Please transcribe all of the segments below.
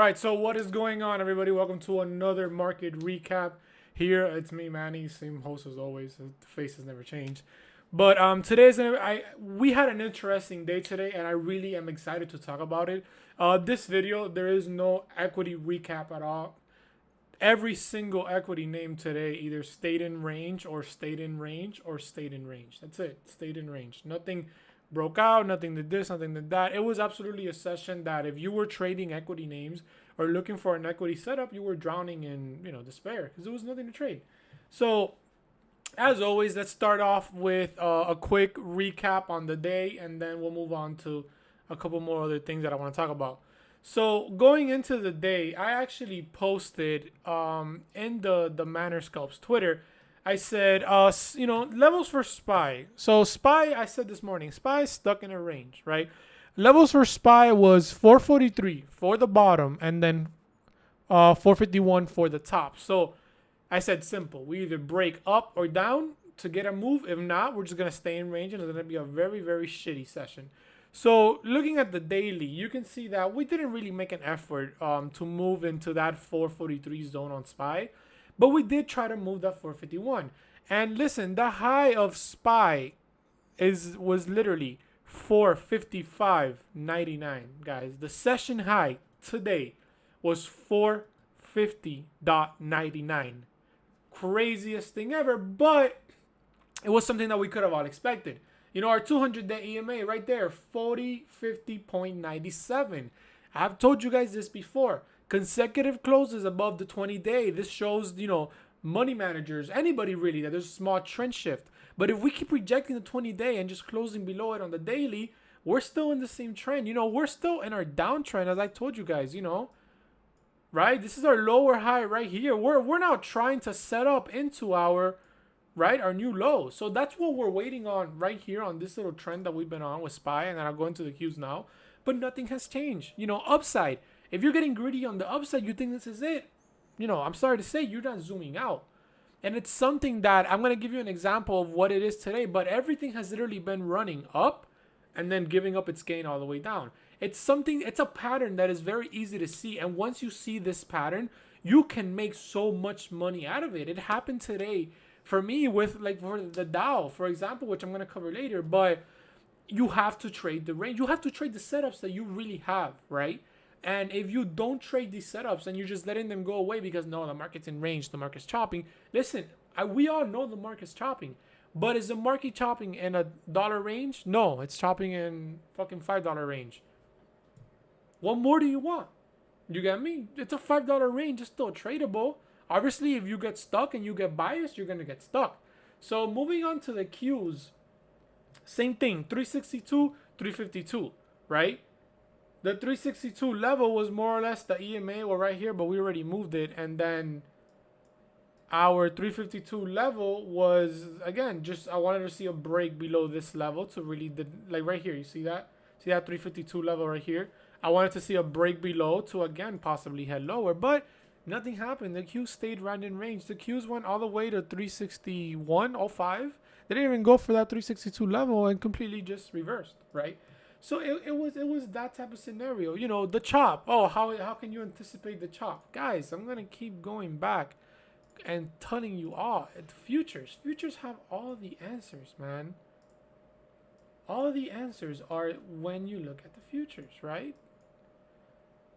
right, so what is going on, everybody? Welcome to another market recap. Here, it's me, Manny, same host as always. The faces never change. But we had an interesting day today, and I really am excited to talk about it. This video, there is no equity recap at all. Every single equity name today either stayed in range or stayed in range or stayed in range. That's it. Stayed in range. Nothing broke out, nothing did this, nothing did that. It was absolutely a session that if you were trading equity names or looking for an equity setup, you were drowning in, despair because there was nothing to trade. So, as always, let's start off with a quick recap on the day, and then we'll move on to a couple more other things that I want to talk about. So going into the day, I actually posted in the Manor Scalps Twitter. I said, levels for SPY. So SPY, I said this morning, SPY is stuck in a range, right? Levels for SPY was 443 for the bottom, and then 451 for the top. So I said simple. We either break up or down to get a move. If not, we're just gonna stay in range, and it's gonna be a very, very shitty session. So looking at the daily, you can see that we didn't really make an effort to move into that 443 zone on SPY, but we did try to move that 451. And listen, the high of SPY was literally 455.99, guys. The session high today was 450.99. Craziest thing ever, but it was something that we could have all expected. Our 200-day EMA right there, 4050.97. I've told you guys this before. Consecutive closes above the 20-day. This shows, money managers, anybody really, that there's a small trend shift. But if we keep rejecting the 20-day and just closing below it on the daily, we're still in the same trend. We're still in our downtrend, as I told you guys, right? This is our lower high right here. We're now trying to set up into our new low. So that's what we're waiting on right here on this little trend that we've been on with SPY, and then I'll go into the cues now. But nothing has changed. Upside. If you're getting greedy on the upside, you think this is it. I'm sorry to say, you're not zooming out. And it's something that I'm going to give you an example of what it is today, but everything has literally been running up and then giving up its gain all the way down. It's a pattern that is very easy to see. And once you see this pattern, you can make so much money out of it. It happened today for me with for the Dow, for example, which I'm going to cover later. But you have to trade the range. You have to trade the setups that you really have, right? And if you don't trade these setups and you're just letting them go away because no, the market's in range, the market's chopping. Listen, we all know the market's chopping. But is the market chopping in $1 range? No, it's chopping in fucking $5 range. What more do you want? You get me? It's a $5 range. It's still tradable. Obviously, if you get stuck and you get biased, you're going to get stuck. So moving on to the Qs, same thing, 362, 352, right? The 362 level was more or less the EMA or right here, but we already moved it. And then our 352 level was, again, just I wanted to see a break below this level to really, right here, you see that? See that 352 level right here? I wanted to see a break below to, again, possibly head lower, but nothing happened. The Qs stayed right in range. The Qs went all the way to 361.05. They didn't even go for that 362 level and completely just reversed, right? So it was that type of scenario. The chop. Oh, how can you anticipate the chop? Guys, I'm going to keep going back and telling you all. The futures have all the answers, man. All the answers are when you look at the futures, right?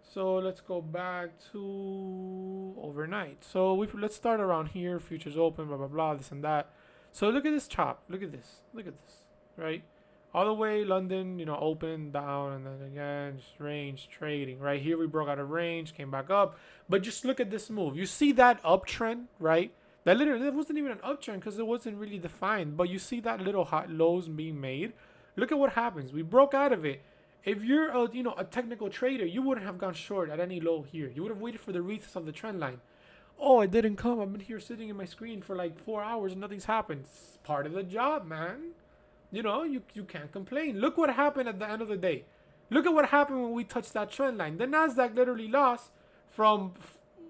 So let's go back to overnight. So let's start around here. Futures open, blah, blah, blah, this and that. So look at this chop. Look at this, right? All the way London, open, down, and then again, just range trading. Right here, we broke out of range, came back up. But just look at this move. You see that uptrend, right? That wasn't even an uptrend because it wasn't really defined. But you see that little hot lows being made. Look at what happens. We broke out of it. If you're a technical trader, you wouldn't have gone short at any low here. You would have waited for the retest of the trend line. Oh, it didn't come. I've been here sitting in my screen for like 4 hours and nothing's happened. It's part of the job, man. You can't complain. Look what happened at the end of the day. Look at what happened when we touched that trend line. The Nasdaq literally lost from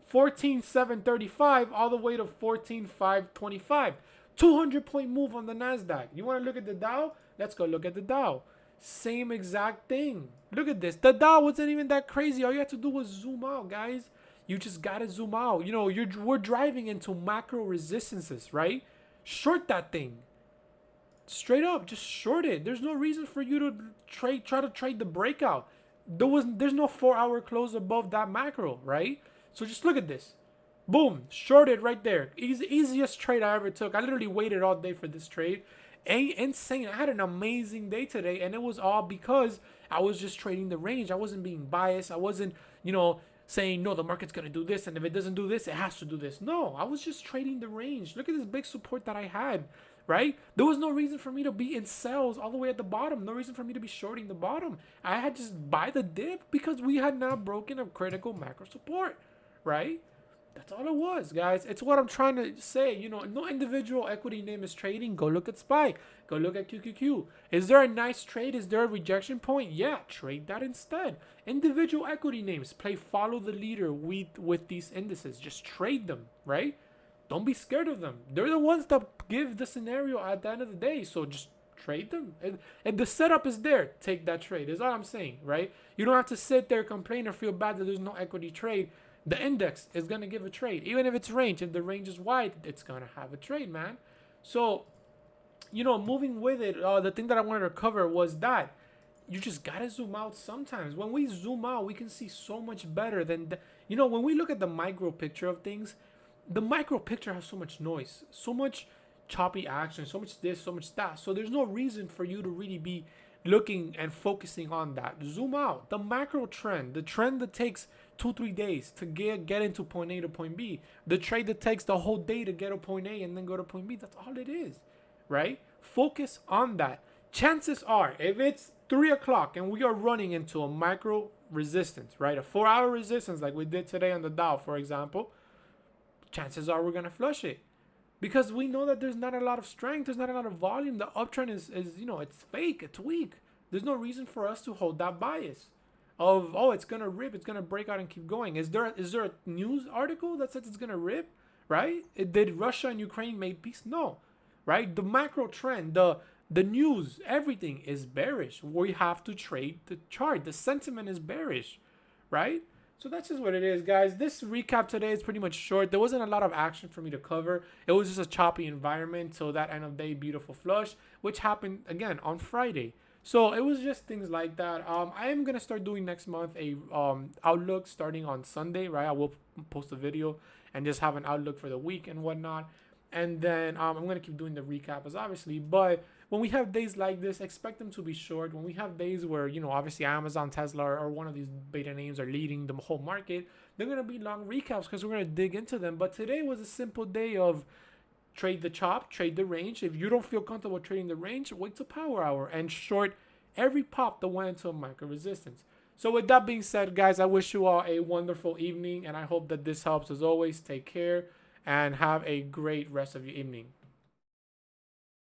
14,735 all the way to 14,525. 200-point move on the Nasdaq. You want to look at the Dow? Let's go look at the Dow. Same exact thing. Look at this. The Dow wasn't even that crazy. All you had to do was zoom out, guys. You just gotta zoom out. You know, we're driving into macro resistances, right? Short that thing. Straight up, just short it. There's no reason for you to try to trade the breakout. There's no 4 hour close above that macro, right? So just look at this. Boom, shorted right there. Easiest trade I ever took. I literally waited all day for this trade. Insane. I had an amazing day today, and it was all because I was just trading the range. I wasn't being biased. I wasn't, saying no, the market's gonna do this, and if it doesn't do this, it has to do this. No, I was just trading the range. Look at this big support that I had, right? There was no reason for me to be in sells all the way at the bottom. No reason for me to be shorting the bottom. I had just buy the dip because we had now broken a critical macro support, right? That's all it was, guys. It's what I'm trying to say. No individual equity name is trading. Go look at SPY. Go look at QQQ. Is there a nice trade? Is there a rejection point? Yeah, trade that instead. Individual equity names. Follow the leader with these indices. Just trade them, right? Don't be scared of them. They're the ones that give the scenario at the end of the day. So just trade them. And the setup is there. Take that trade. Is all I'm saying, right? You don't have to sit there, complain, or feel bad that there's no equity trade. The index is going to give a trade. Even if it's range, if the range is wide, it's going to have a trade, man. So, moving with it, the thing that I wanted to cover was that you just got to zoom out sometimes. When we zoom out, we can see so much better than, when we look at the micro picture of things, the micro picture has so much noise, so much choppy action, so much this, so much that. So there's no reason for you to really be looking and focusing on that. Zoom out. The macro trend, the trend that takes 2-3 days to get into point A to point B, the trade that takes the whole day to get to point A and then go to point B. That's all it is, right? Focus on that. Chances are, if it's 3 o'clock and we are running into a micro resistance, right, a 4 hour resistance like we did today on the Dow, for example, chances are we're gonna flush it. Because we know that there's not a lot of strength, there's not a lot of volume. The uptrend is it's fake, it's weak. There's no reason for us to hold that bias of, it's gonna rip, it's gonna break out and keep going. Is there a news article that says it's gonna rip? Right? Did Russia and Ukraine make peace? No. Right? The macro trend, the news, everything is bearish. We have to trade the chart. The sentiment is bearish, right? So that's just what it is, guys. This recap today is pretty much short. There wasn't a lot of action for me to cover. It was just a choppy environment. So that end of day beautiful flush, which happened again on Friday. So it was just things like that. I am gonna start doing next month a outlook starting on Sunday, right? I will post a video and just have an outlook for the week and whatnot. And then I'm going to keep doing the recap as obviously. But when we have days like this, expect them to be short. When we have days where, obviously Amazon, Tesla, or one of these beta names are leading the whole market, they're going to be long recaps because we're going to dig into them. But today was a simple day of trade the chop, trade the range. If you don't feel comfortable trading the range, wait till power hour and short every pop that went into a micro resistance. So with that being said, guys, I wish you all a wonderful evening. And I hope that this helps. As always, take care and have a great rest of your evening.